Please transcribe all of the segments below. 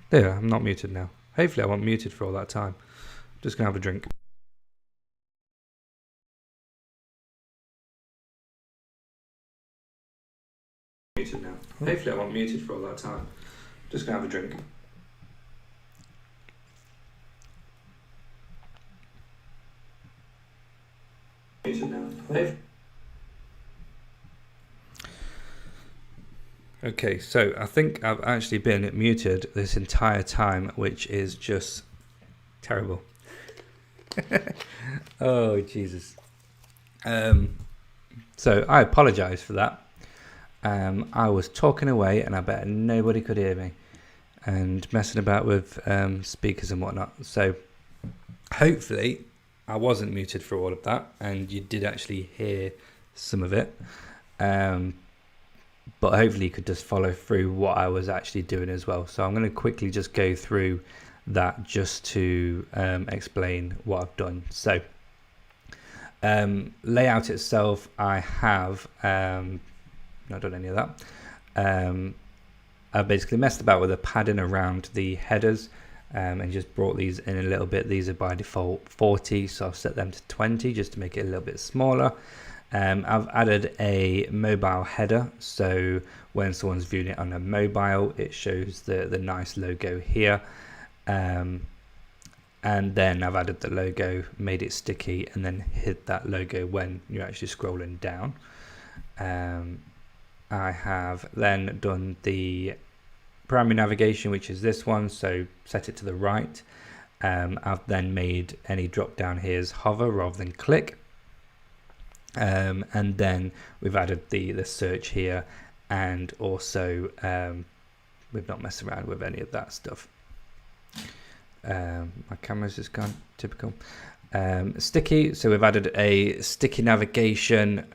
There, I'm not muted now. Hopefully I wasn't muted for all that time. Just gonna have a drink. Muted now. Hopefully I wasn't muted for all that time. Just gonna have a drink. Muted now. Okay, so I think I've actually been muted this entire time, which is just terrible. Oh, Jesus. So I apologize for that. I was talking away and I bet nobody could hear me and messing about with speakers and whatnot. So hopefully I wasn't muted for all of that and you did actually hear some of it. But hopefully you could just follow through what I was actually doing as well. So I'm going to quickly just go through that just to explain what I've done. So layout itself, I have not done any of that. I basically messed about with the padding around the headers and just brought these in a little bit. These are by default 40, so I've set them to 20 just to make it a little bit smaller. I've added a mobile header, so when someone's viewing it on a mobile, it shows the nice logo here. And then I've added the logo, made it sticky, and then hid that logo when you're actually scrolling down. I have then done the primary navigation, which is this one, so set it to the right. I've then made any drop down here as hover rather than click. And then we've added the search here, and also we've not messed around with any of that stuff. My camera's just gone, typical. Sticky, so we've added a sticky navigation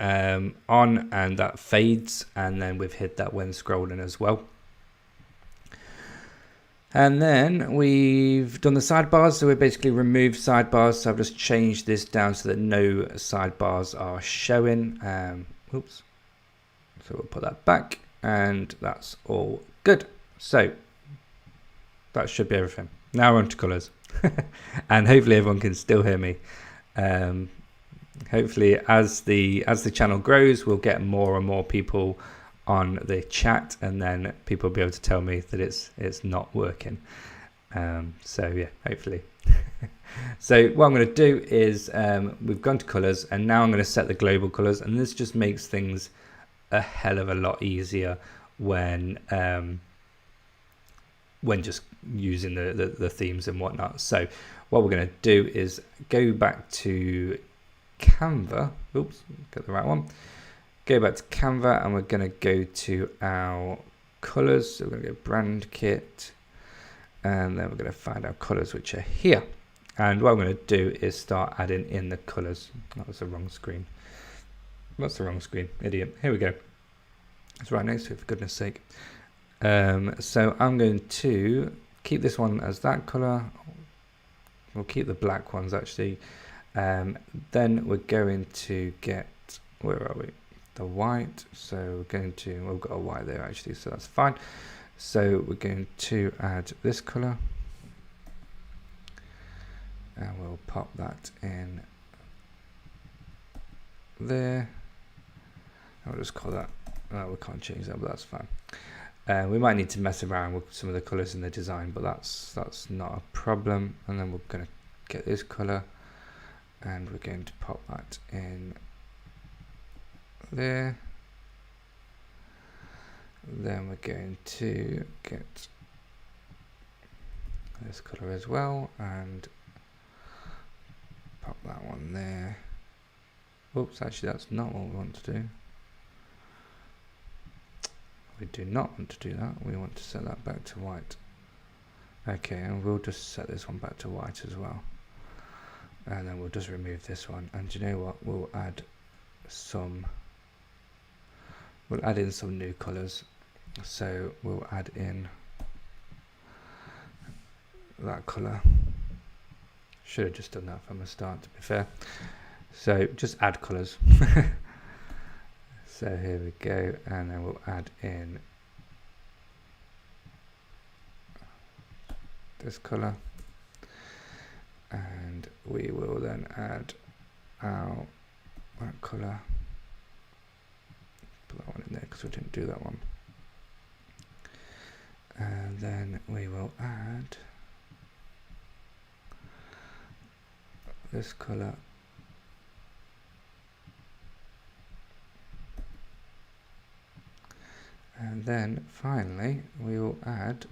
on, and that fades, and then we've hid that when scrolling as well. And then we've done the sidebars, so we basically removed sidebars. So I've just changed this down so that no sidebars are showing. Oops. So we'll put that back, and that's all good. So that should be everything. Now we're on to colours, and hopefully everyone can still hear me. Hopefully, as the channel grows, we'll get more and more people on the chat, and then people will be able to tell me that it's not working. So yeah, hopefully. So what I'm going to do is we've gone to colors, and now I'm going to set the global colors, and this just makes things a hell of a lot easier when just using the themes and whatnot. So what we're going to do is go back to Canva. Oops, got the right one. Go back to Canva, and we're going to go to our colors. So we're going to go brand kit, and then we're going to find our colors, which are here. And what I'm going to do is start adding in the colors. That was the wrong screen. What's the wrong screen? Idiot. Here we go. It's right next to it, for goodness sake. So I'm going to keep this one as that color. We'll keep the black ones actually. Then we're going to get, where are we? The white. So we're going to, we've got a white there actually, so that's fine. So we're going to add this color, and we'll pop that in there. I'll just call that, we can't change that, but that's fine. We might need to mess around with some of the colors in the design, but that's not a problem. And then we're going to get this color, and we're going to pop that in there. Then we're going to get this color as well, and pop that one there. Oops, actually that's not what we want to do. We do not want to do that. We want to set that back to white. Okay, and we'll just set this one back to white as well. And then we'll just remove this one. And you know what? We'll add in some new colors. So we'll add in that color. Should have just done that from the start, to be fair. So just add colors. So here we go, and then we'll add in this color, and we will then add our that color. Put that one in there because we didn't do that one. And then we will add this color. And then finally we will add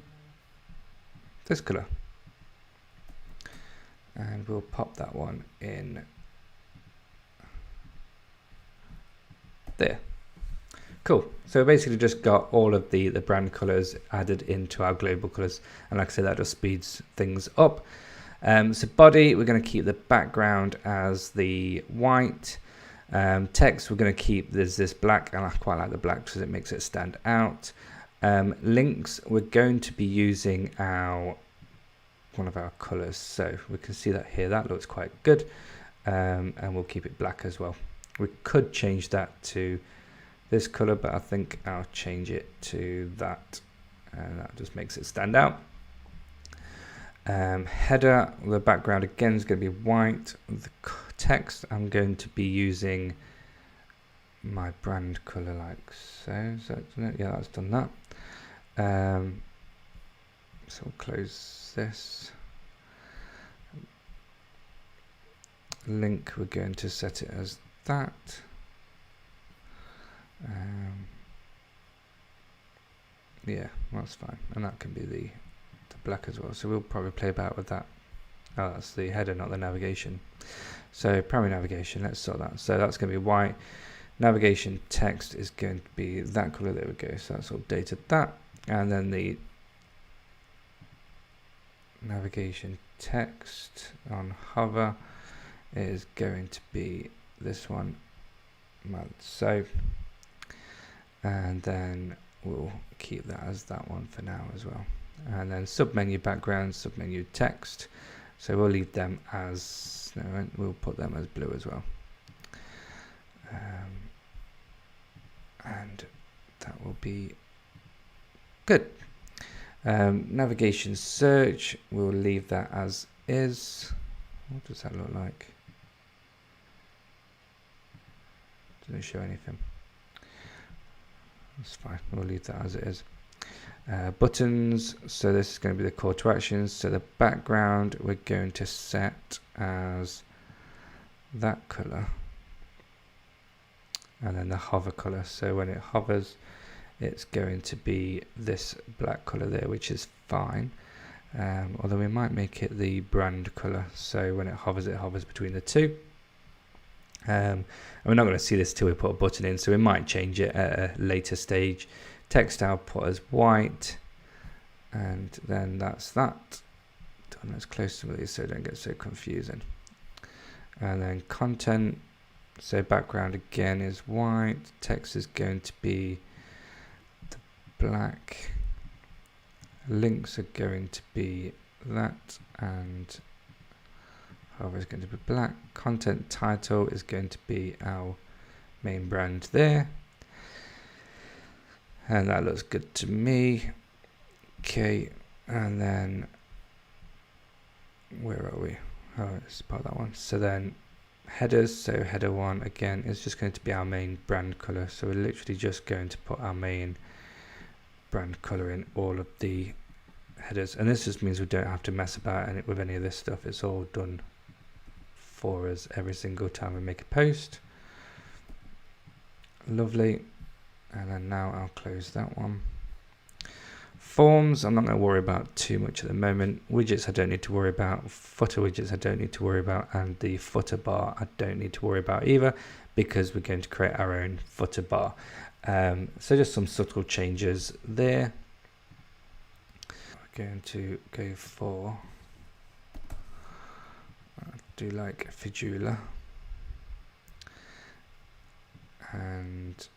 this color. And we'll pop that one in there. Cool. So we basically just got all of the brand colors added into our global colors, and like I said, that just speeds things up. So body, we're going to keep the background as the white. Text, we're going to keep this black, and I quite like the black because it makes it stand out. Links, we're going to be using one of our colors, so we can see that here. That looks quite good, and we'll keep it black as well. We could change that to this color, but I think I'll change it to that, and that just makes it stand out. Header, the background again is going to be white. The text, I'm going to be using my brand color like so. Is that done it? Yeah, that's done that. So we'll close this. Link, we're going to set it as that. Yeah, that's fine, and that can be the black as well, so we'll probably play about with that. Oh, that's the header, not the navigation. So primary navigation, let's sort that. So that's going to be white. Navigation text is going to be that color. There we go. So that's updated that, and then the navigation text on hover is going to be this one, so, and then we'll keep that as that one for now as well. And then submenu background, submenu text, so we'll leave them as, no, we'll put them as blue as well. And that will be good. Navigation search, we'll leave that as is. What does that look like? Doesn't show anything. That's fine, we'll leave that as it is. Buttons, so this is going to be the call to actions. So the background we're going to set as that color, and then the hover color, so when it hovers it's going to be this black color there, which is fine, although we might make it the brand color, so when it hovers between the two. And we're not going to see this till we put a button in, so we might change it at a later stage. Text output as white, and then that's that. Done as close to these so it don't get so confusing. And then content, so background again is white, text is going to be the black, links are going to be that, and hover is going to be black. Content title is going to be our main brand there. And that looks good to me. Okay, and then where are we? Oh, it's part of that one. So then headers, so header one again is just going to be our main brand color. So we're literally just going to put our main brand color in all of the headers, and this just means we don't have to mess about with any of this stuff. It's all done for us every single time we make a post. Lovely. And then now I'll close that one. Forms, I'm not going to worry about too much at the moment. Widgets I don't need to worry about. Footer widgets I don't need to worry about. And the footer bar I don't need to worry about either, because we're going to create our own footer bar. So just some subtle changes there. We're going to go for, I do like Fijula. And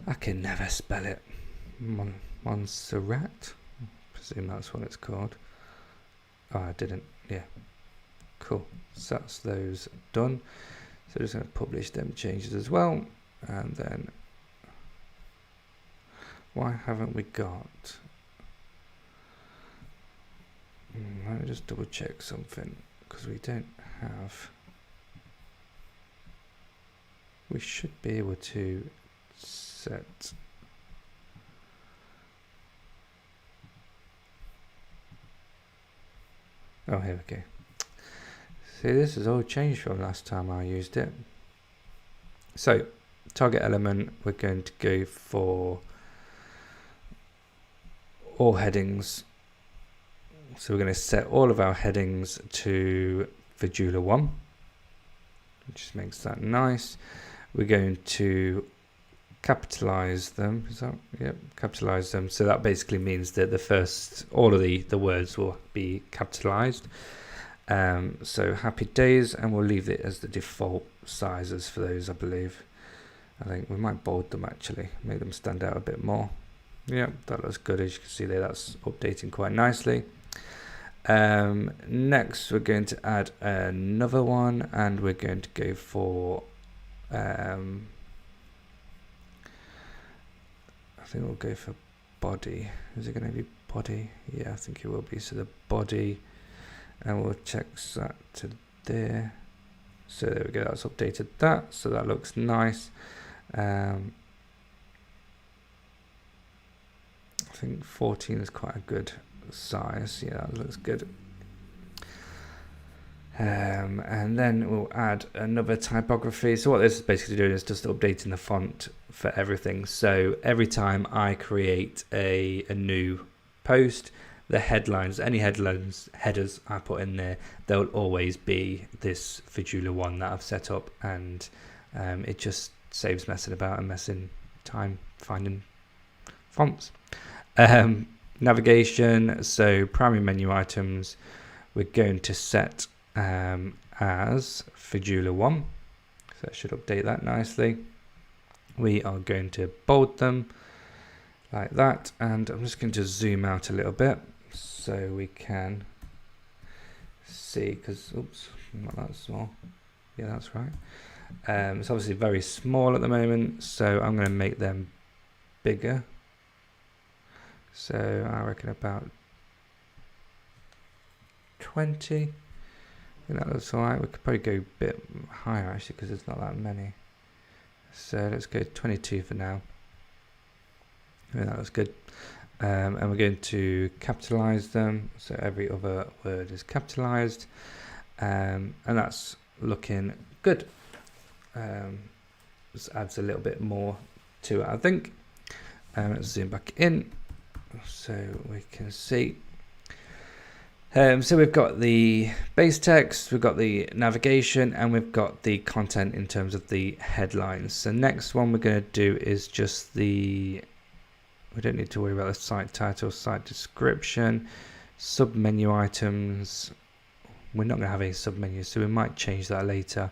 I can never spell it. Montserrat, I presume that's what it's called. Oh, I didn't. Yeah, Cool. So that's those done. So just going to publish them changes as well. And then why haven't we got... let me just double check something, because we don't have... We should be able to set... Oh, here we go. See, this has all changed from last time I used it. So, target element, we're going to go for all headings. So we're going to set all of our headings to Visual 1, which just makes that nice. We're going to capitalize them. Is that, yep, capitalize them. So that basically means that the first, all of the words will be capitalized. So happy days, and we'll leave it as the default sizes for those, I believe. I think we might bold them actually, make them stand out a bit more. Yeah, that looks good. As you can see there, that's updating quite nicely. Next we're going to add another one, and we're going to go for I think we'll go for body. Is it going to be body? Yeah, I think it will be. So the body, and we'll check that to there. So there we go, that's updated that, so that looks nice. I think 14 is quite a good size. Yeah, that looks good. And then we'll add another typography. So what this is basically doing is just updating the font for everything. So every time I create a new post, the headlines, any headers I put in there, they'll always be this Visual 1 that I've set up, and it just saves messing about and messing time finding fonts. Navigation, so primary menu items, we're going to set as Visual 1, so that should update that nicely. We are going to bold them like that, and I'm just going to zoom out a little bit so we can see, because oops, not that small. Yeah, that's right. It's obviously very small at the moment, so I'm going to make them bigger. So I reckon about 20. I think that looks alright. We could probably go a bit higher actually, because there's not that many. So let's go 22 for now. I think that looks good. And we're going to capitalize them, so every other word is capitalized, and that's looking good. This adds a little bit more to it, I think. Let's zoom back in so we can see. So we've got the base text, we've got the navigation, and we've got the content in terms of the headlines. So next one we're going to do is just the, we don't need to worry about the site title, site description, sub menu items. We're not going to have any sub menus, so we might change that later.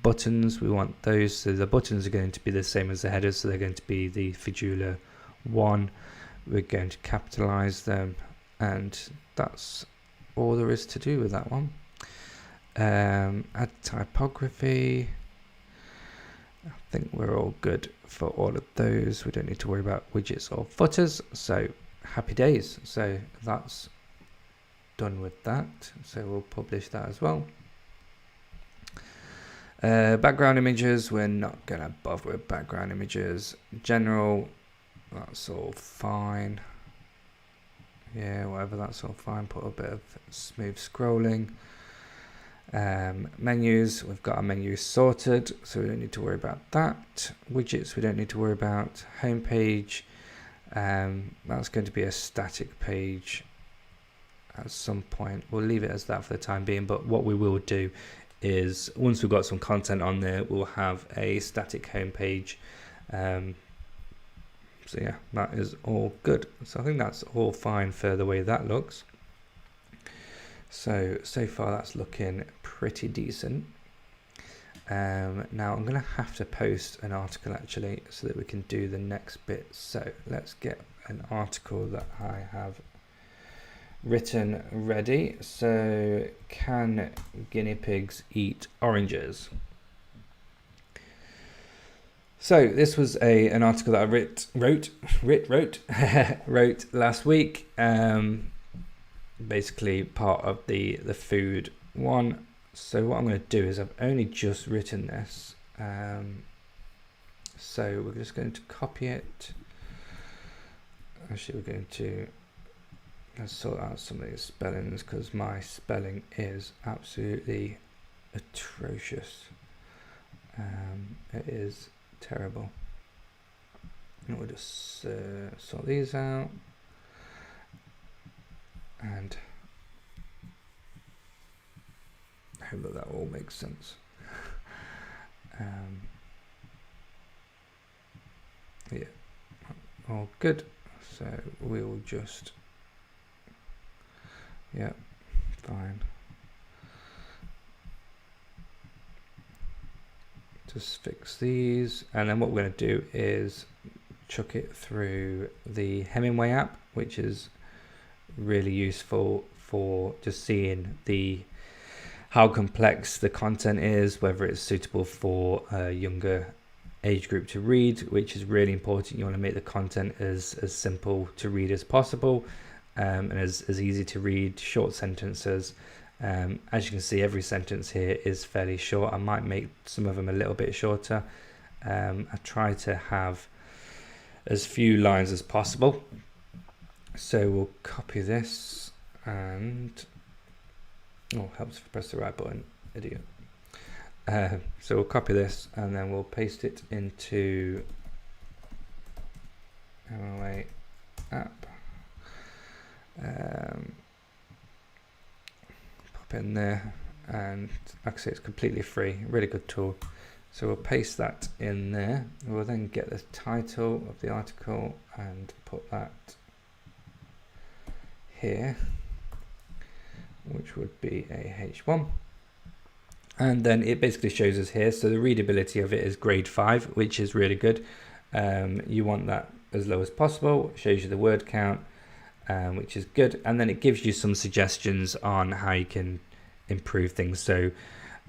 Buttons, we want those, so the buttons are going to be the same as the headers, so they're going to be the Visual 1. We're going to capitalize them, and that's all there is to do with that one. Add typography. I think we're all good for all of those. We don't need to worry about widgets or footers, so happy days. So that's done with that, so we'll publish that as well. Background images, we're not going to bother with background images. General, that's all fine. Yeah, whatever, that's all fine. Put a bit of smooth scrolling. Menus, we've got our menus sorted, so we don't need to worry about that. Widgets, we don't need to worry about. Homepage, that's going to be a static page at some point. We'll leave it as that for the time being, but what we will do is once we've got some content on there, we'll have a static homepage. So yeah, that is all good. So I think that's all fine for the way that looks. So far that's looking pretty decent. Now I'm going to have to post an article actually so that we can do the next bit. So let's get an article that I have written ready. So can guinea pigs eat oranges? So this was an article that I wrote last week. Basically part of the food one. So what I'm going to do is I've only just written this. So we're just going to copy it. Actually, we're going to sort out some of these spellings because my spelling is absolutely atrocious. It is terrible. And we'll just sort these out. And I hope that all makes sense. Yeah, all good. So we'll just, yeah, fine. Just fix these, and then what we're going to do is chuck it through the Hemingway app, which is really useful for just seeing how complex the content is, whether it's suitable for a younger age group to read, which is really important. You want to make the content as simple to read as possible, and as easy to read, short sentences. As you can see, every sentence here is fairly short. I might make some of them a little bit shorter. I try to have as few lines as possible. So we'll copy this, and helps if I press the right button, idiot. So we'll copy this and then we'll paste it into QnA app. Pop in there, and like I say, it's completely free, really good tool. So we'll paste that in there. We'll then get the title of the article and put that here, which would be a H1. And then it basically shows us here. So the readability of it is grade 5, which is really good. You want that as low as possible. It shows you the word count, which is good. And then it gives you some suggestions on how you can improve things. So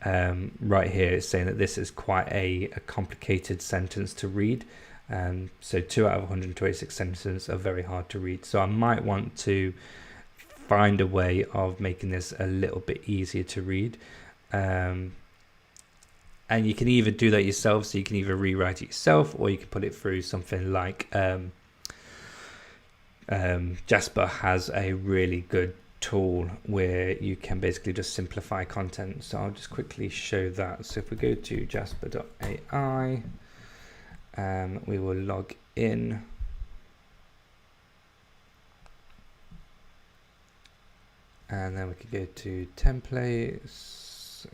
right here it's saying that this is quite a complicated sentence to read. So 2 out of 126 sentences are very hard to read. So I might want to find a way of making this a little bit easier to read. And you can either do that yourself, so you can either rewrite it yourself, or you can put it through something like Jasper has a really good tool where you can basically just simplify content. So I'll just quickly show that. So if we go to jasper.ai, we will log in. And then we can go to templates. So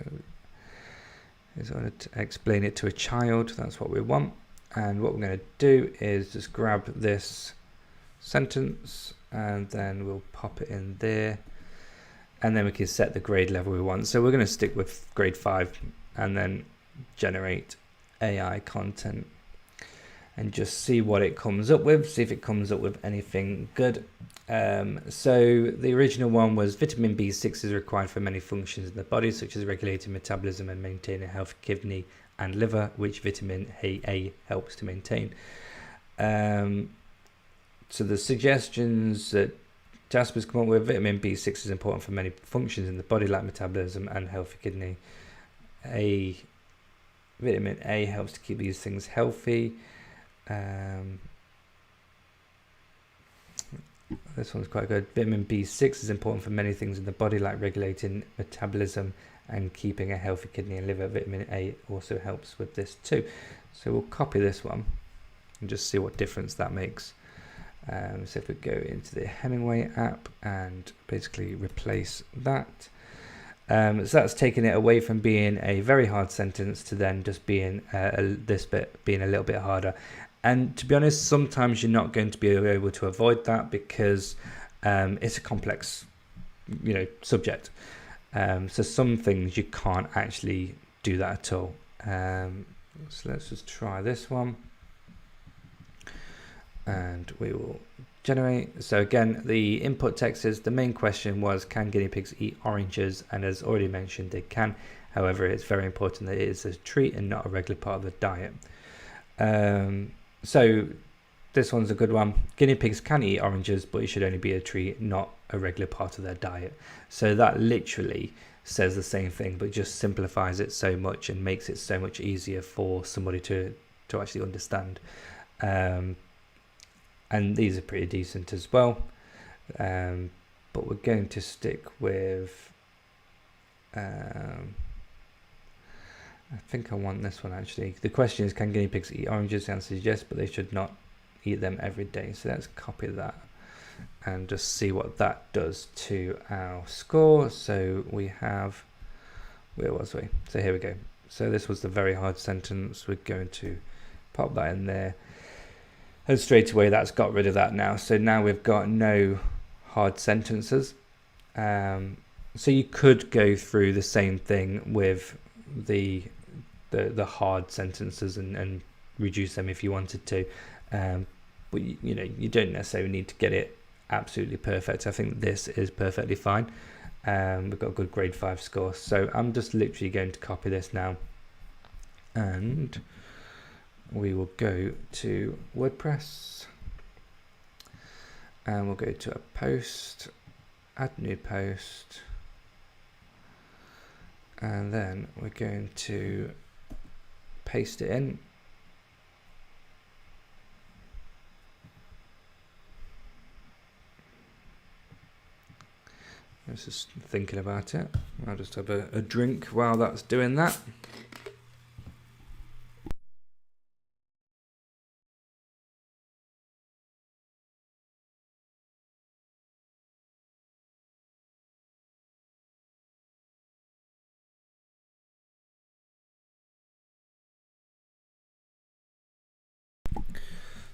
is I want to explain it to a child. That's what we want. And what we're going to do is just grab this sentence and then we'll pop it in there. And then we can set the grade level we want. So we're going to stick with grade 5 and then generate AI content and just see what it comes up with, see if it comes up with anything good. So the original one was vitamin B6 is required for many functions in the body, such as regulating metabolism and maintaining a healthy kidney and liver, which vitamin A helps to maintain. So the suggestions that Jasper's come up with: vitamin B6 is important for many functions in the body, like metabolism and healthy kidney. Vitamin A helps to keep these things healthy. This one's quite good. Vitamin B6 is important for many things in the body, like regulating metabolism and keeping a healthy kidney and liver. Vitamin A also helps with this too. So we'll copy this one and just see what difference that makes. So if we go into the Hemingway app and basically replace that, so that's taken it away from being a very hard sentence to then just being this bit being a little bit harder. And to be honest, sometimes you're not going to be able to avoid that because it's a complex, subject. So some things you can't actually do that at all. So let's just try this one, and we will generate. So again, the input text is the main question was, can guinea pigs eat oranges? And as already mentioned, they can. However, it's very important that it is a treat and not a regular part of the diet. So this one's a good one. Guinea pigs can eat oranges, but it should only be a treat, not a regular part of their diet. So that literally says the same thing, but just simplifies it so much and makes it so much easier for somebody to actually understand. And these are pretty decent as well. But we're going to stick with, I think I want this one actually. The question is, can guinea pigs eat oranges? The answer is yes, but they should not eat them every day. So let's copy that and just see what that does to our score. So we have, where was we? So here we go. So this was the very hard sentence. We're going to pop that in there. And straight away that's got rid of that now. So now we've got no hard sentences. So you could go through the same thing with the hard sentences and reduce them if you wanted to. But you know, you don't necessarily need to get it absolutely perfect. I think this is perfectly fine. We've got a good grade 5 score. So I'm just literally going to copy this now. And we will go to WordPress. And we'll go to a post, add new post. And then we're going to paste it in. I was just thinking about it. I'll just have a drink while that's doing that.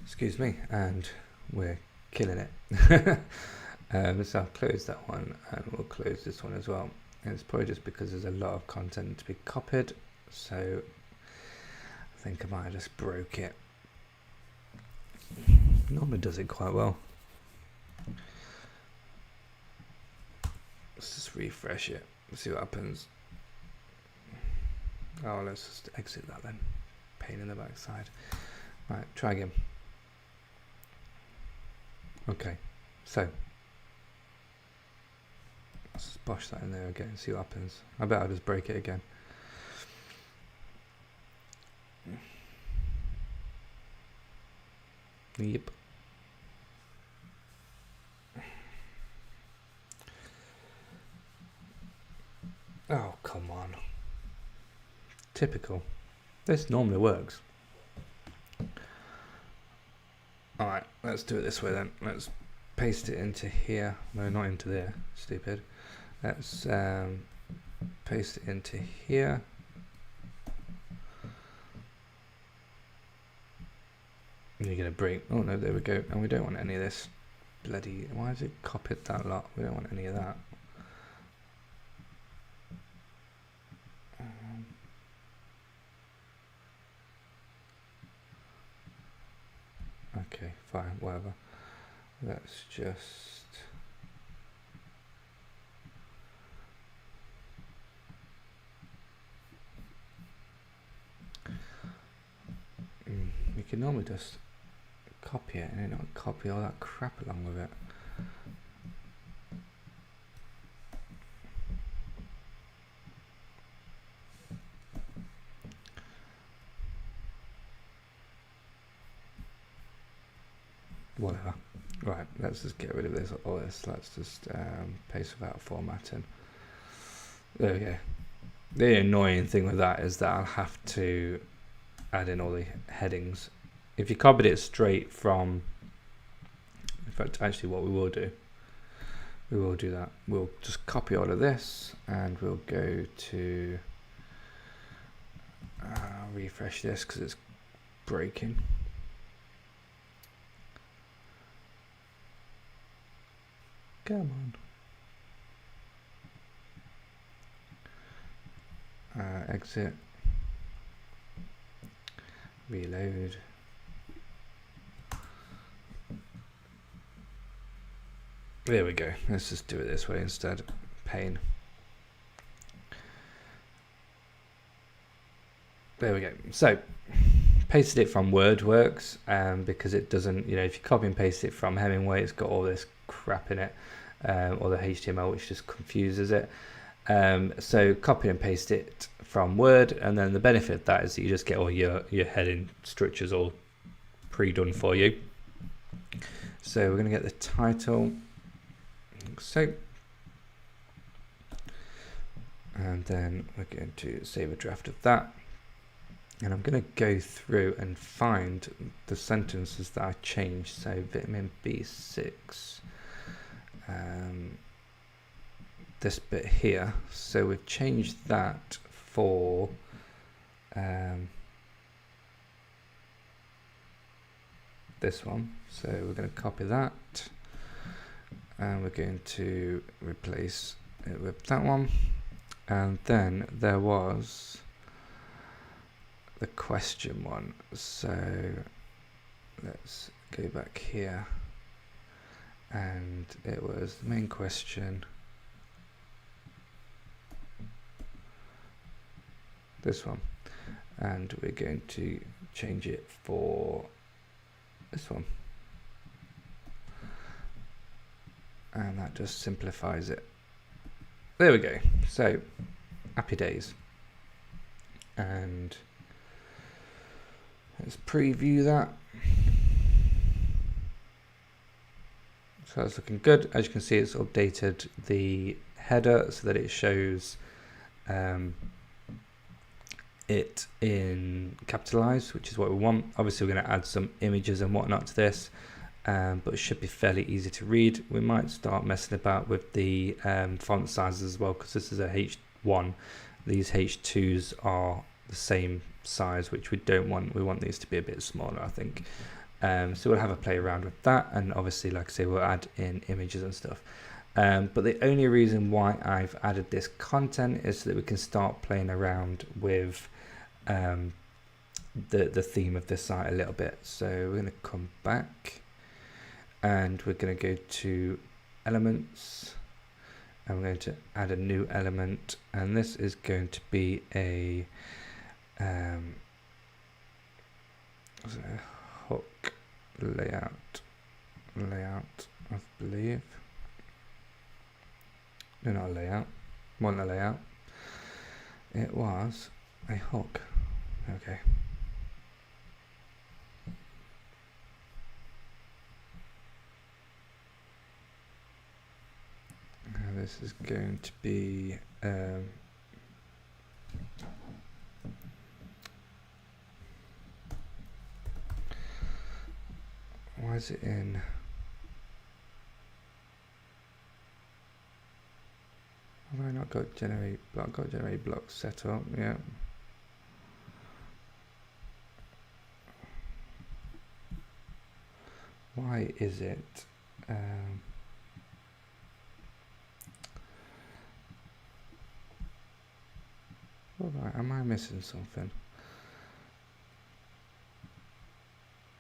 Excuse me, and we're killing it. So I'll close that one and we'll close this one as well. And it's probably just because there's a lot of content to be copied, so I think I might have just broke it. Normally does it quite well. Let's just refresh it, see what happens. Oh, let's just exit that then. Pain in the backside. Right, try again. Okay, so let's just bosh that in there again and see what happens. I bet I'll just break it again. Yep. Oh, come on. Typical. This normally works. Alright, let's do it this way then. Let's paste it into here. No, not into there. Stupid. Let's paste it into here. And you're going to break. Oh no, there we go. And we don't want any of this. Bloody. Why has it copied that lot? We don't want any of that. Okay, fine, whatever. Let's just you can normally just copy it and then not copy all that crap along with it. Whatever. Right, let's just get rid of this. All this. Let's just paste without formatting. There we go. The annoying thing with that is that I'll have to add in all the headings. If you copied it straight from, in fact, actually, what we will do that. We'll just copy all of this, and we'll go to refresh this because it's breaking. Come on. Exit. Reload. There we go. Let's just do it this way instead. Pain. There we go. So pasted it from Word works because it doesn't, you know, if you copy and paste it from Hemingway, it's got all this crap in it, or the HTML, which just confuses it. So copy and paste it from Word, and then the benefit of that is that you just get all your heading structures all pre-done for you. So we're going to get the title, so, and then we're going to save a draft of that, and I'm going to go through and find the sentences that I changed. So vitamin B6, this bit here, so we've changed that for this one, so we're going to copy that and we're going to replace it with that one. And then there was the question one, so let's go back here, and it was the main question, this one, and we're going to change it for this one, and that just simplifies it. There we go. So happy days. And let's preview that. So it's looking good. As you can see, it's updated the header so that it shows it in capitalized, which is what we want. Obviously we're going to add some images and whatnot to this, but it should be fairly easy to read. We might start messing about with the font sizes as well, because this is a H1. These H2s are the same size, which we don't want. We want these to be a bit smaller, I think. So we'll have a play around with that, and obviously, like I say, we'll add in images and stuff. But the only reason why I've added this content is so that we can start playing around with the theme of this site a little bit. So we're going to come back and we're going to go to elements, and we're going to add a new element, and this is going to be a hook layout, I believe. No, not a layout. Wasn't a layout. It was a hook. Okay. Now this is going to be why is it in? Have I not got generate block? Got generate block set up? Yeah. Why is it? Alright, am I missing something?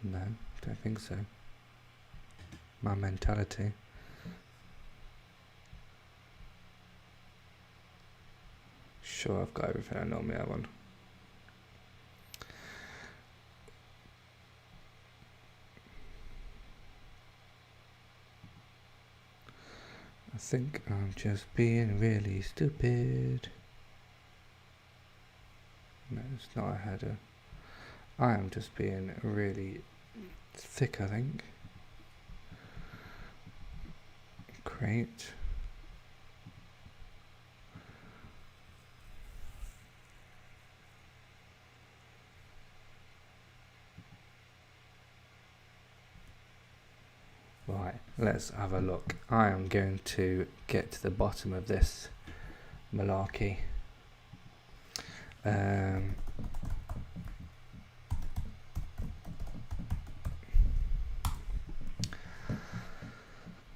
No, don't think so. My mentality. Sure, I've got everything I normally have on. I think I'm just being really stupid. No, it's not a header. I am just being really thick, I think. Create. Right, let's have a look. I am going to get to the bottom of this malarkey.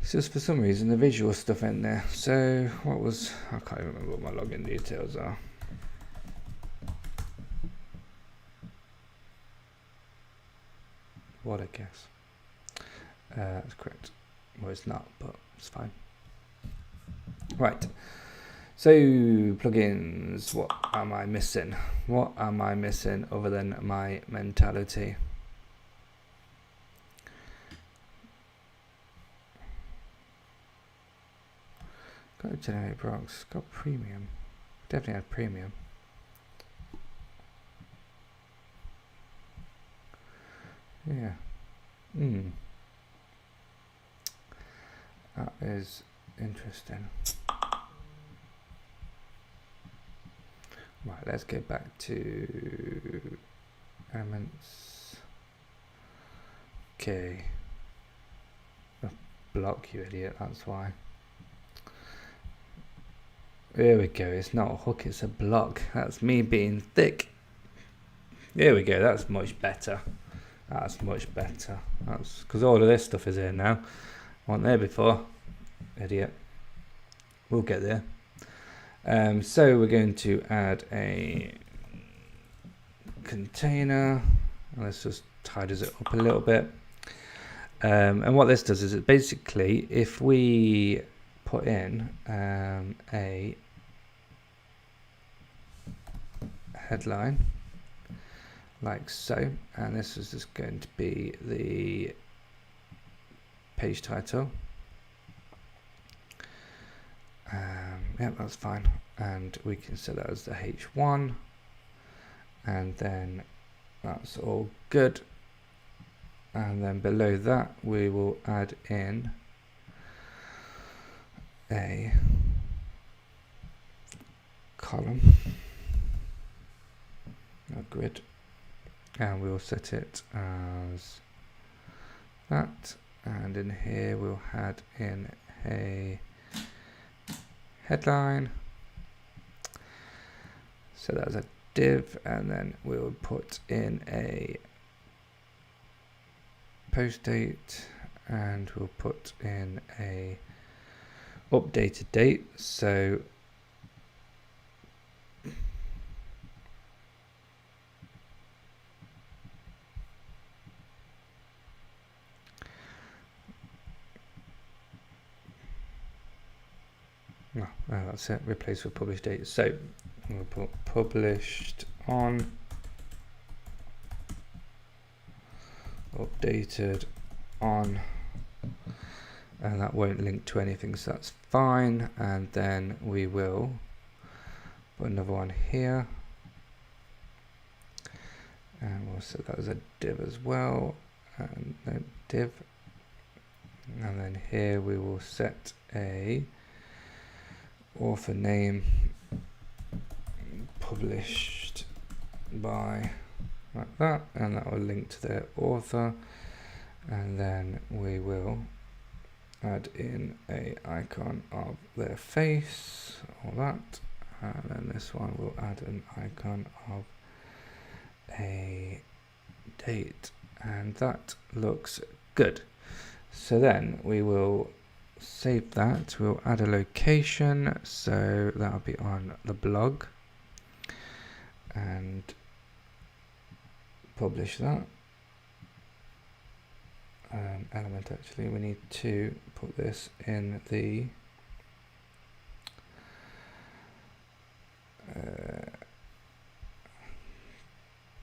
It's just for some reason the visual stuff in there. So what was, I can't even remember what my login details are. What a guess. That's correct. Well, it's not, but it's fine. Right. So plugins, what am I missing? What am I missing other than my mentality? Got to generate blocks. Got premium. Definitely had premium. Yeah. That is interesting. Right, let's go back to elements. Okay. A block, you idiot, that's why. There we go, it's not a hook, it's a block. That's me being thick. There we go, that's much better. That's much better. That's because all of this stuff is here now. Wasn't there before. Idiot. We'll get there. So we're going to add a container. Let's just tidies it up a little bit. And what this does is it basically, if we put in a headline like so, and this is just going to be the page title. Yeah, that's fine, and we can set that as the H1, and then that's all good. And then below that we will add in a column, a grid, and we'll set it as that, and in here we'll add in a headline, so that's a div, and then we'll put in a post date, and we'll put in a updated date. So no, that's it, replace with published date. So we'll put published on, updated on, and that won't link to anything, so that's fine. And then we will put another one here, and we'll set that as a div as well, and no div, and then here we will set a author name, published by, like that, and that will link to the author. And then we will add in a icon of their face, or that, and then this one will add an icon of a date, and that looks good. So then we will save that, we'll add a location, so that'll be on the blog, and publish that. Element, actually we need to put this in the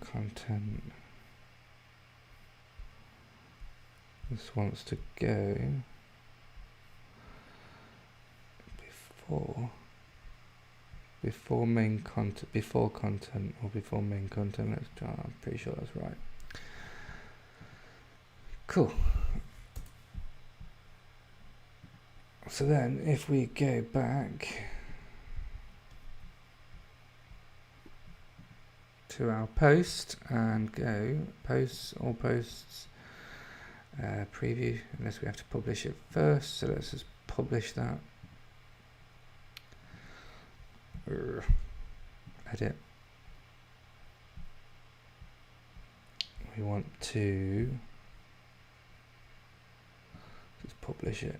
content. This wants to go before main content, before content, or before main content. Let's try. I'm pretty sure that's right. Cool. So then if we go back to our post and go posts, all posts, preview, unless we have to publish it first, so let's just publish that. Edit. We want to just publish it.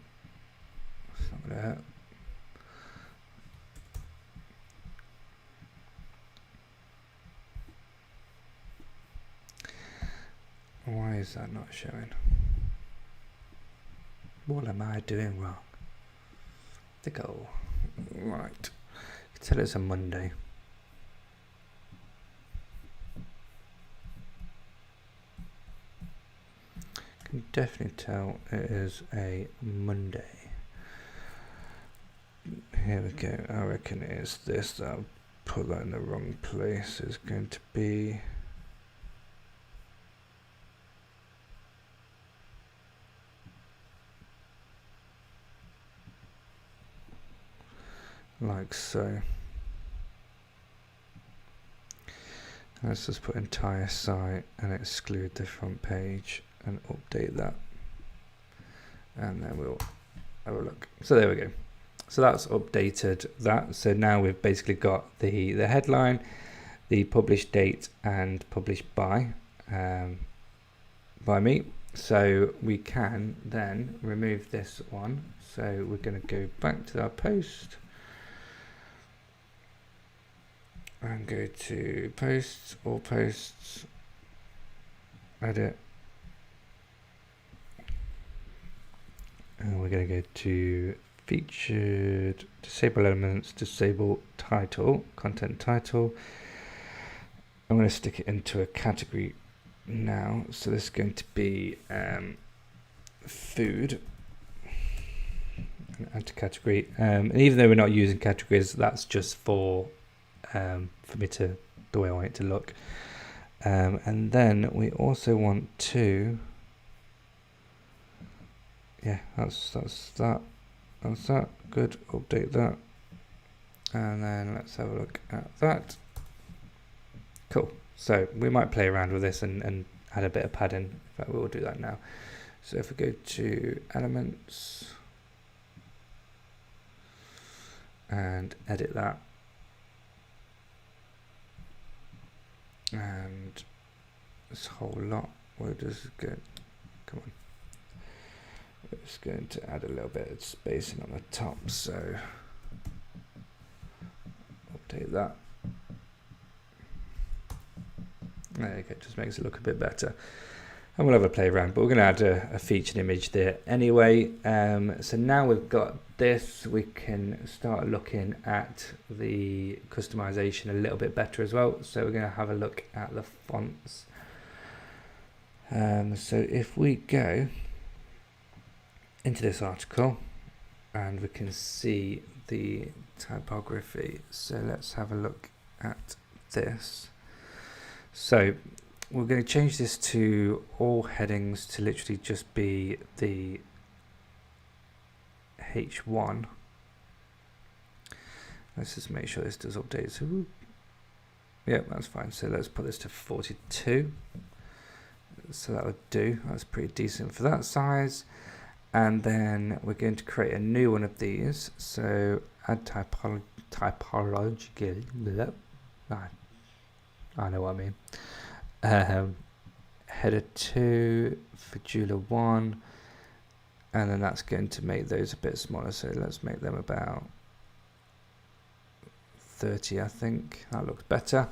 It's not gonna hurt. Why is that not showing? What am I doing wrong? The goal. Right. Tell it's a Monday. Can definitely tell it is a Monday. Here we go. I reckon it is this. I'll put that in the wrong place. It's going to be like so. Let's just put entire site and exclude the front page and update that, and then we'll have a look. So there we go. So that's updated that. So now we've basically got the headline, the published date, and published by me. So we can then remove this one. So we're going to go back to our post and go to posts, all posts, edit, and we're going to go to featured, disable elements, disable title, content title. I'm going to stick it into a category now. So this is going to be food, and add to category. And even though we're not using categories, that's just for me to, the way I want it to look. And then we also want to, yeah, that's that. Good. Update that, and then let's have a look at that. Cool. So we might play around with this and add a bit of padding. In fact, we will do that now. So if we go to elements and edit that, and this whole lot, we're just going, come on. We're just going to add a little bit of spacing on the top, so update that. There you go, just makes it look a bit better. And we'll have a play around, but we're going to add a featured image there anyway. So now we've got this, we can start looking at the customization a little bit better as well. So we're going to have a look at the fonts. So if we go into this article and we can see the typography, so let's have a look at this. So we're going to change this to all headings to literally just be the H1. Let's just make sure this does update. So yeah, that's fine. So let's put this to 42. So that would do. That's pretty decent for that size. And then we're going to create a new one of these. So add typological. I know what I mean. Header 2, Fajula 1, and then that's going to make those a bit smaller. So let's make them about 30, I think. That looks better.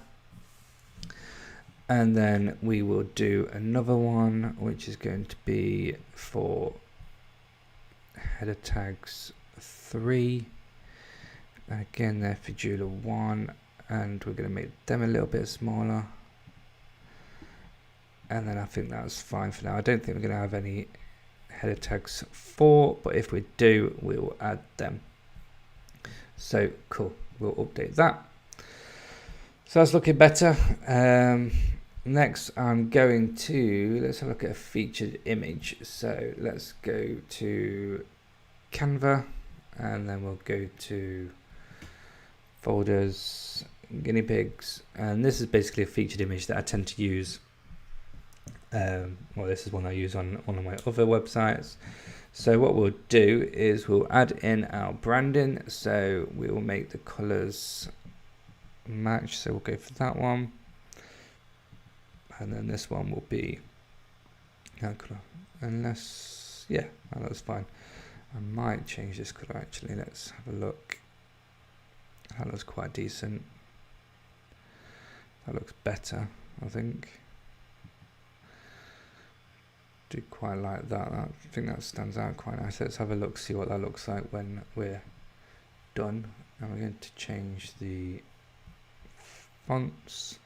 And then we will do another one, which is going to be for header tags 3. And again, they're Fajula 1, and we're going to make them a little bit smaller. And then I think that's fine for now. I don't think we're going to have any header tags 4, but if we do, we will add them. So cool, we'll update that. So that's looking better. Next, I'm going to, let's have a look at a featured image. So let's go to Canva, and then we'll go to folders, guinea pigs, and this is basically a featured image that I tend to use. Well, this is one I use on one of my other websites. So what we'll do is we'll add in our branding. So we will make the colors match. So we'll go for that one. And then this one will be that color. Unless, yeah, no, that's fine. I might change this color actually. Let's have a look. That looks quite decent. That looks better, I think. do quite like that. I think that stands out quite nice. Let's have a look, see what that looks like when we're done. And we're going to change the fonts,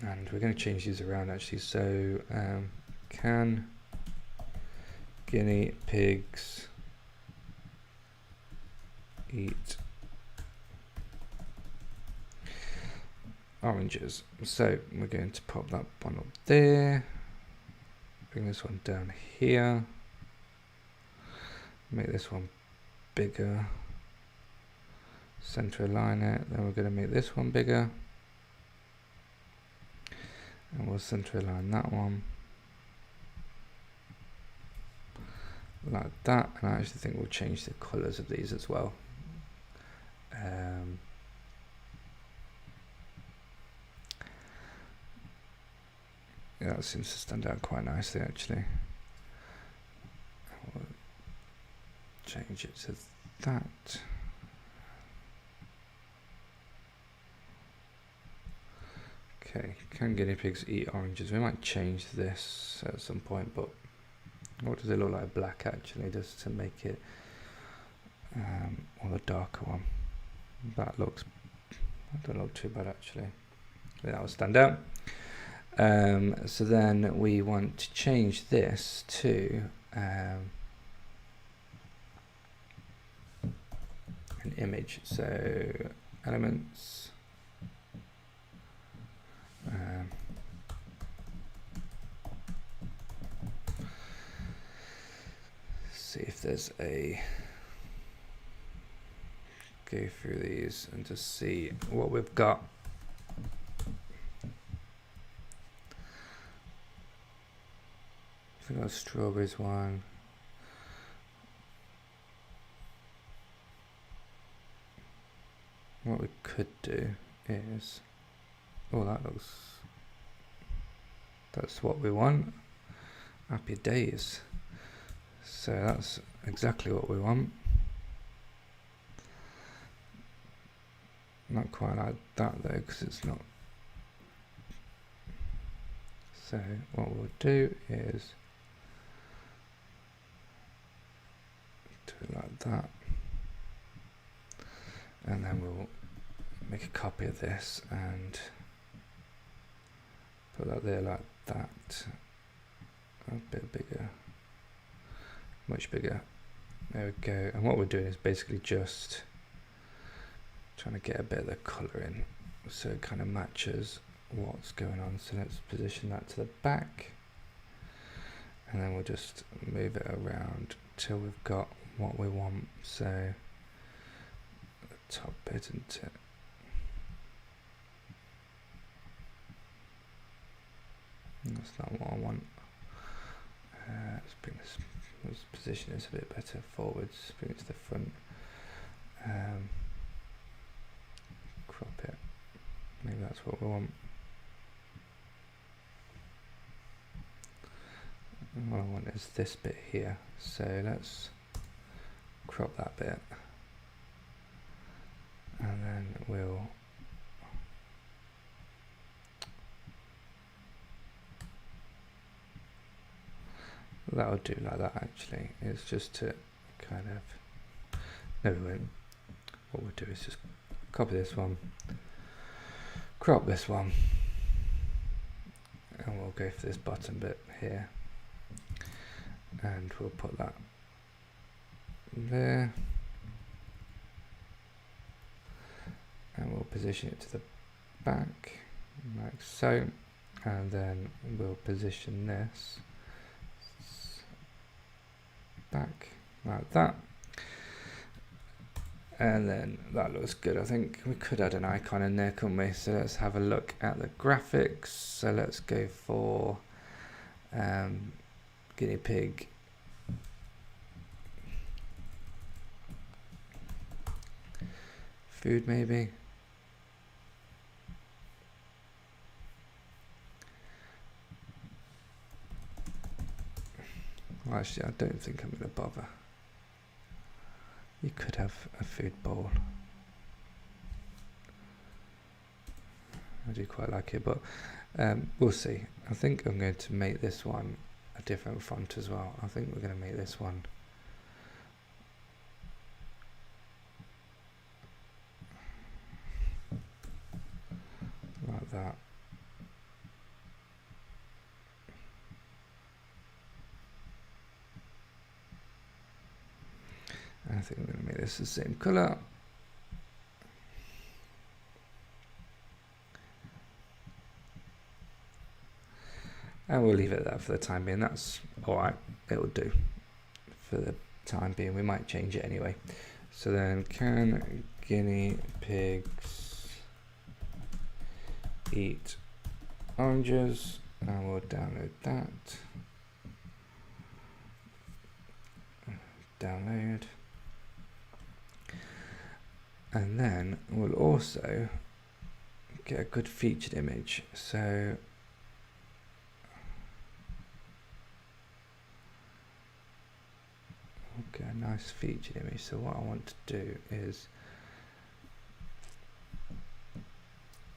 and we're going to change these around actually. So can guinea pigs eat oranges? So we're going to pop that one up there, bring this one down here, make this one bigger, center align it, then we're going to make this one bigger, and we'll center align that one like that. And I actually think we'll change the colors of these as well. Yeah, that seems to stand out quite nicely actually. We'll change it to that. Okay, can guinea pigs eat oranges? We might change this at some point, but what does it look like black actually, just to make it or the darker one? That don't look too bad actually. That will stand out. So then we want to change this to an image. So elements, see if there's a, go through these and just see what we've got. I think our strawberries one. What we could do is, oh, that's what we want. Happy days. So that's exactly what we want. Not quite like that though, because it's not. So what we'll do is do it like that, and then we'll make a copy of this and put that there like that. A bit bigger, much bigger. There we go. And what we're doing is basically just trying to get a bit of the colour in so it kind of matches what's going on. So let's position that to the back, and then we'll just move it around till we've got what we want. So the top bit, isn't it? That's not what I want. Let's bring this, let's position this a bit better forwards, bring it to the front. Crop it. Maybe that's what we want. And what I want is this bit here. So let's crop that bit. And then we'll that'll do like that actually. It's just to kind of, no we won't. What we'll do is just copy this one, crop this one, and we'll go for this bottom bit here, and we'll put that there, and we'll position it to the back like so, and then we'll position this back like that, and then that looks good. I think we could add an icon in there, couldn't we? So let's have a look at the graphics. So let's go for guinea pig food maybe. Well, actually, I don't think I'm going to bother. You could have a food bowl. I do quite like it, but we'll see. I think I'm going to make this one a different font as well. I think we're going to make this one like that. I think we're going to make this the same colour. And we'll leave it at that for the time being. That's alright, it will do for the time being. We might change it anyway. So then, can guinea pigs eat oranges? And we'll download that. Download. And then we'll also get a good featured image. So we'll get a nice featured image. So what I want to do is,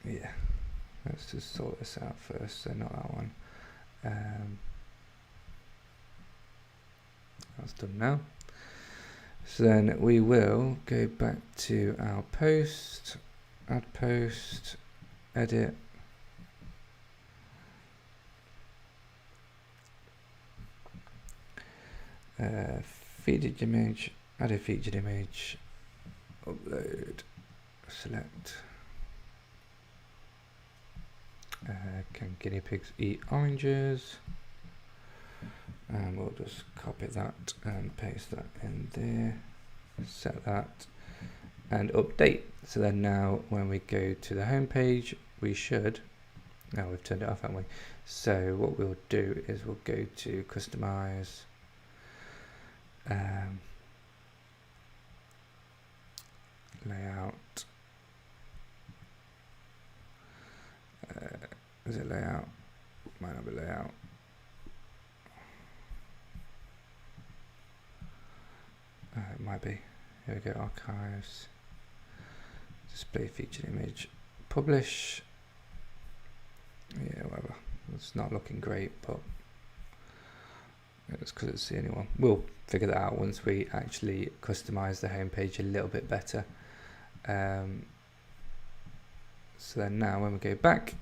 yeah, let's just sort this out first. So not that one. That's done now. So then we will go back to our post, add post, edit, featured image, add a featured image, upload, select, can guinea pigs eat oranges? And we'll just copy that and paste that in there, set that and update. So then now when we go to the home page, we should, now we've turned it off, haven't we? So what we'll do is we'll go to customize, layout, is it layout? Might not be layout. It might be. Here we go, archives, display featured image, publish. Yeah, whatever. It's not looking great, but it's because it's the only one. We'll figure that out once we actually customize the homepage a little bit better. So then now when we go back,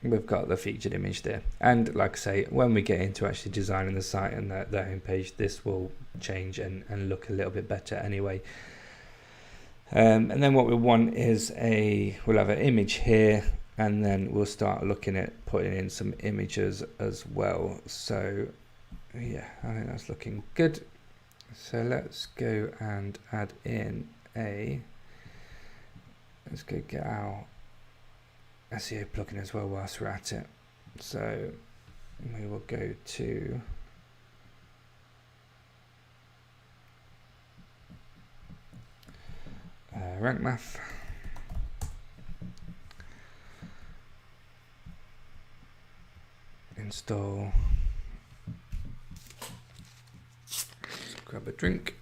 we've got the featured image there. And like I say, when we get into actually designing the site and the homepage, this will change and look a little bit better anyway. And then what we want is we'll have an image here, and then we'll start looking at putting in some images as well. So yeah, I think that's looking good. So let's go and add in let's go get our SEO plugin as well whilst we're at it. So we will go to Rank Math, install, grab a drink.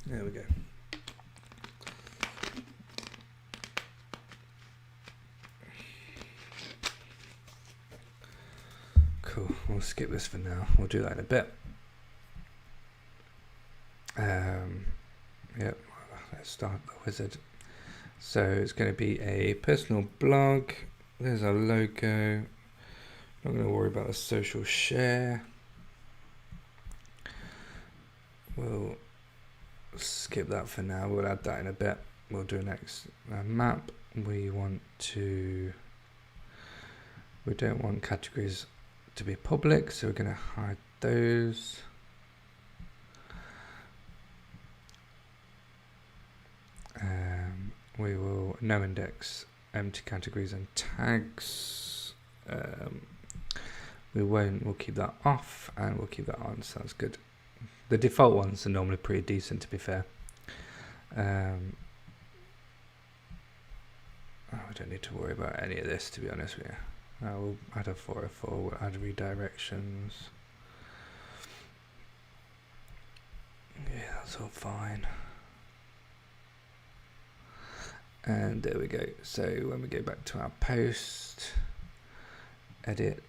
There we go. Cool, we'll skip this for now. We'll do that in a bit. Yep, let's start the wizard. So it's going to be a personal blog. There's our logo. Not going to worry about the social share. We'll skip that for now. We'll add that in a bit. We'll do next map. We don't want categories to be public, so we're going to hide those. We will no index, empty categories and tags. We'll keep that off, and we'll keep that on, so that's good. The default ones are normally pretty decent, to be fair. Oh, I don't need to worry about any of this, to be honest with you. We'll add a 404, we'll add redirections. Yeah, that's all fine. And there we go. So when we go back to our post, edit,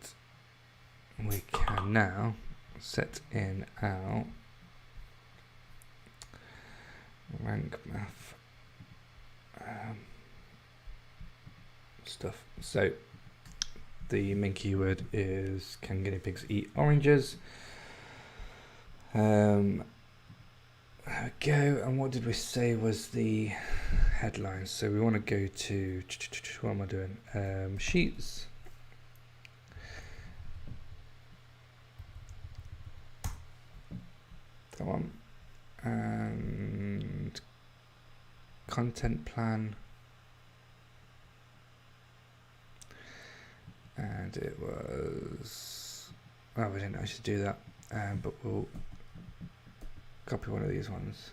we can now set in our rank math stuff. So the main keyword is can guinea pigs eat oranges? There we go. And what did we say was the headline? So we want to go to, what am I doing? Sheets. That one. And content plan. And it was, oh, we didn't actually do that, but we'll copy one of these ones.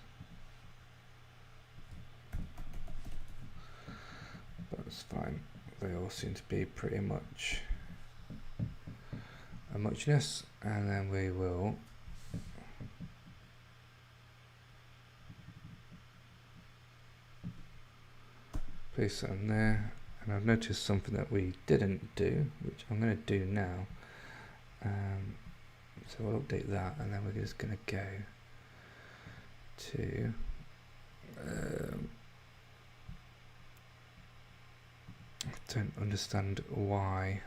That's fine. They all seem to be pretty much a muchness, and then we will place it on there. And I've noticed something that we didn't do, which I'm going to do now. So we'll update that, and then we're just going to go to I don't understand why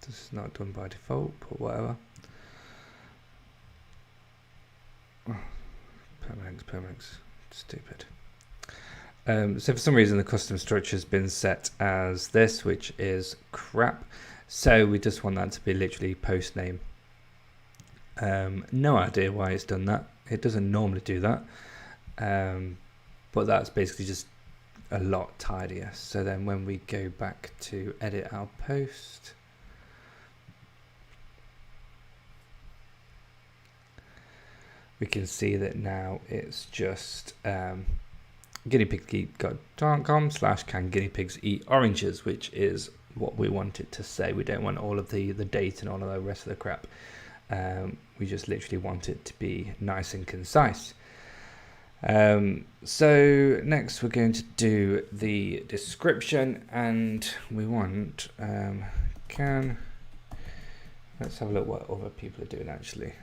this is not done by default, but whatever. Oh, permalinks, stupid. So for some reason the custom structure has been set as this, which is crap. So we just want that to be literally post name. No idea why it's done that. It doesn't normally do that. But that's basically just a lot tidier. So then when we go back to edit our post, we can see that now it's just guineapigseat.com/can guinea pigs eat oranges, which is what we want it to say. We don't want all of the date and all of the rest of the crap. We just literally want it to be nice and concise. So next we're going to do the description, and we want let's have a look what other people are doing actually.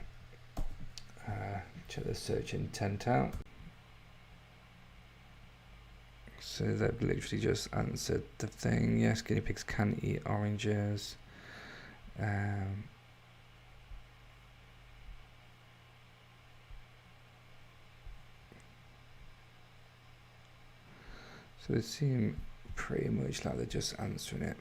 Check the search intent out. So they've literally just answered the thing. Yes, guinea pigs can eat oranges. So they seem pretty much like they're just answering it.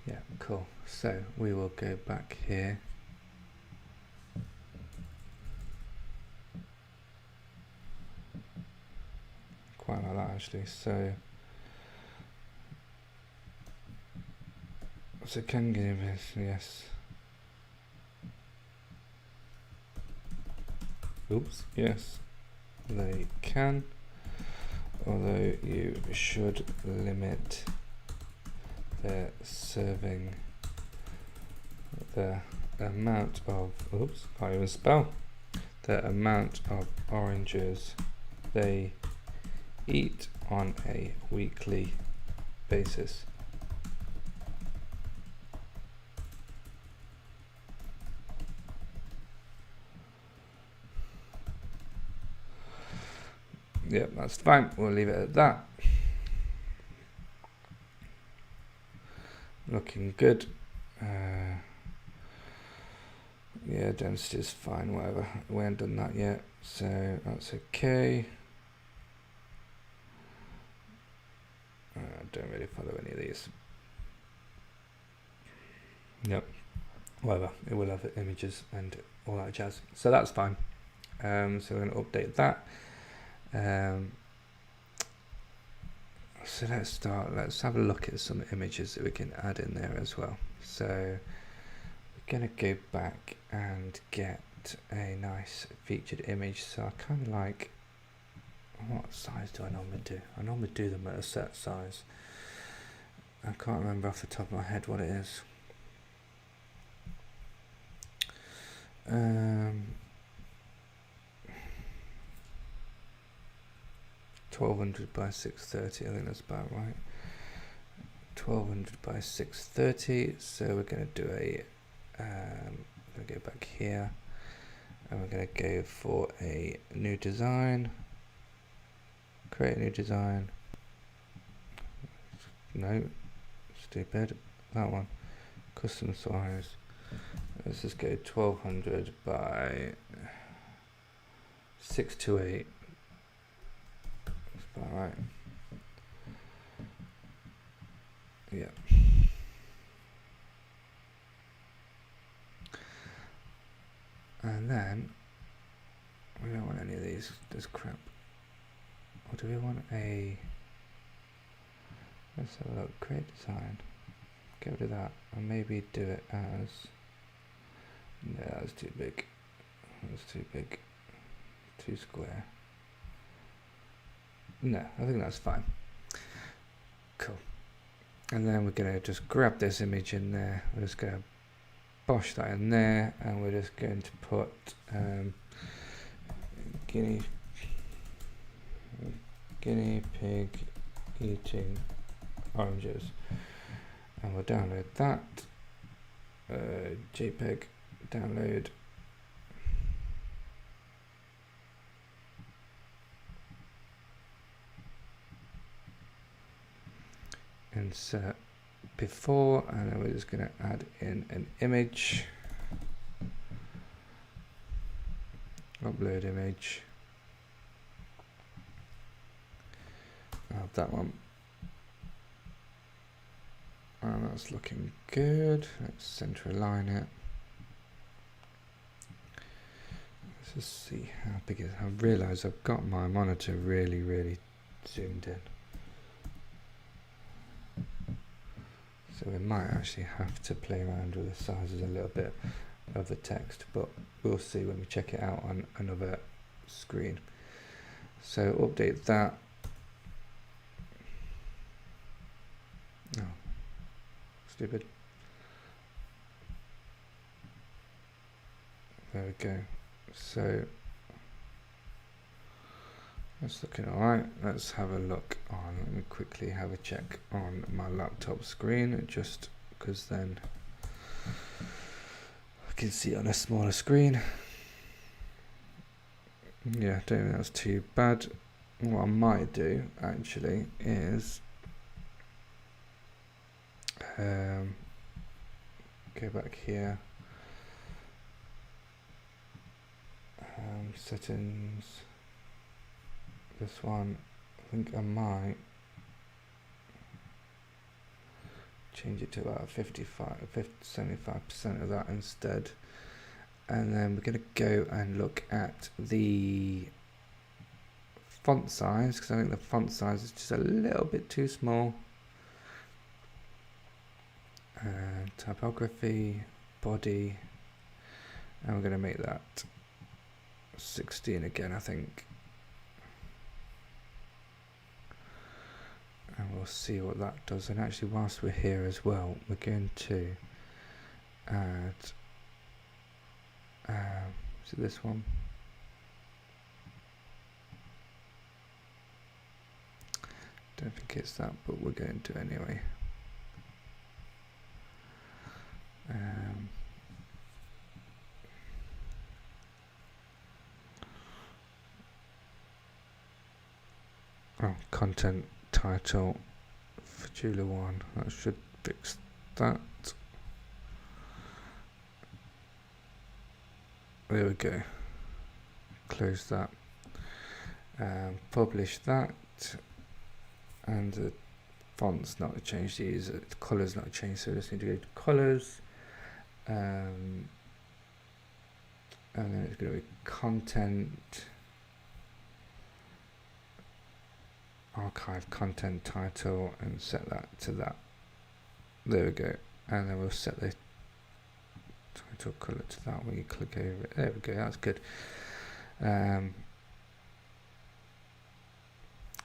Yeah, cool. So we will go back here. Quite like that actually. So can guinea pigs, yes. Oops, yes, they can, although you should limit their serving the amount of, oops, can't even spell, the amount of oranges they eat on a weekly basis. Yep, that's fine. We'll leave it at that. Looking good. Yeah, density is fine, whatever. We haven't done that yet, so that's okay. I don't really follow any of these. Yep, whatever. It will have images and all that jazz. So that's fine. So we're going to update that. So let's have a look at some images that we can add in there as well. So we're going to go back and get want a nice featured image, so I kind of like, what size do I normally do? I normally do them at a set size. I can't remember off the top of my head what it is. 1200 by 630, I think that's about right. 1200 by 630, so we're going to do a, we're going to go back here, and we're going to go for a new design, create a new design, no, stupid, that one, custom size, let's just go 1200 by 628, that's about right, yeah. And then we don't want any of this crap. Or do we want a, let's have a look, create design, get rid of that, and maybe do it as, no, that's too big, too square. No, I think that's fine. Cool. And then we're going to just grab this image in there, we're just going to bosh that in there, and we're just going to put guinea pig eating oranges, and we'll download that, JPEG, download, insert before, and then we're just going to add in an image, upload image, I'll have that one, and that's looking good. Let's center align it, let's just see how big it is. I realise I've got my monitor really zoomed in. So we might actually have to play around with the sizes a little bit of the text, but we'll see when we check it out on another screen. So update that. Oh, stupid. There we go. So that's looking alright. Let's have a look on, let me quickly have a check on my laptop screen, just because then I can see it on a smaller screen. Yeah, don't think that's too bad. What I might do actually is go back here, settings, this one, I think I might change it to about 75% of that instead, and then we're going to go and look at the font size, because I think the font size is just a little bit too small. Typography, body, and we're going to make that 16 again, I think. And we'll see what that does. And actually, whilst we're here as well, we're going to add, is it this one? Don't think it's that, but we're going to anyway. Content title for Julia 1, that should fix that. There we go. Close that. Publish that. And the font's not changed, the colour's not changed, so we just need to go to colours. And then it's going to be content. Archive content title and set that to that. There we go. And then we'll set the title color to that when you click over it. There we go, that's good.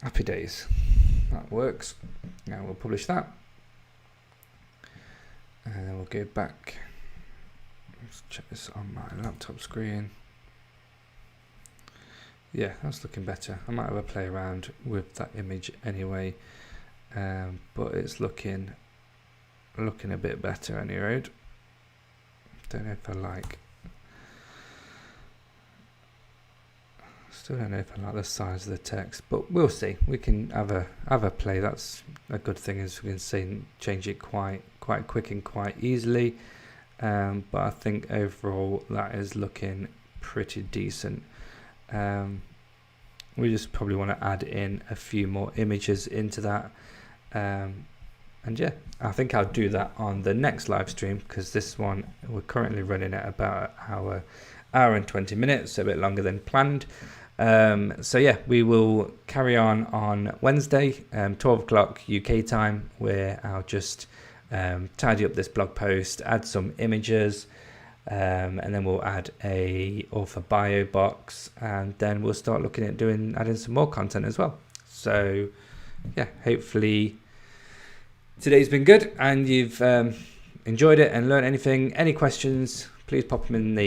Happy days, that works. Now we'll publish that, and then we'll go back. Let's check this on my laptop screen. Yeah, that's looking better. I might have a play around with that image anyway, but it's looking a bit better anyway. Don't know if I like. Still don't know if I like the size of the text, but we'll see. We can have a play. That's a good thing, is we can change it quite quick and quite easily. But I think overall that is looking pretty decent. We just probably want to add in a few more images into that. And yeah, I think I'll do that on the next live stream, because this one we're currently running at about an hour and 20 minutes, so a bit longer than planned. So yeah, we will carry on Wednesday, 12 o'clock UK time, where I'll just tidy up this blog post, add some images, and then we'll add a author bio box, and then we'll start looking at adding some more content as well. So yeah, hopefully today's been good and you've enjoyed it and learned anything. Any questions, please pop them in the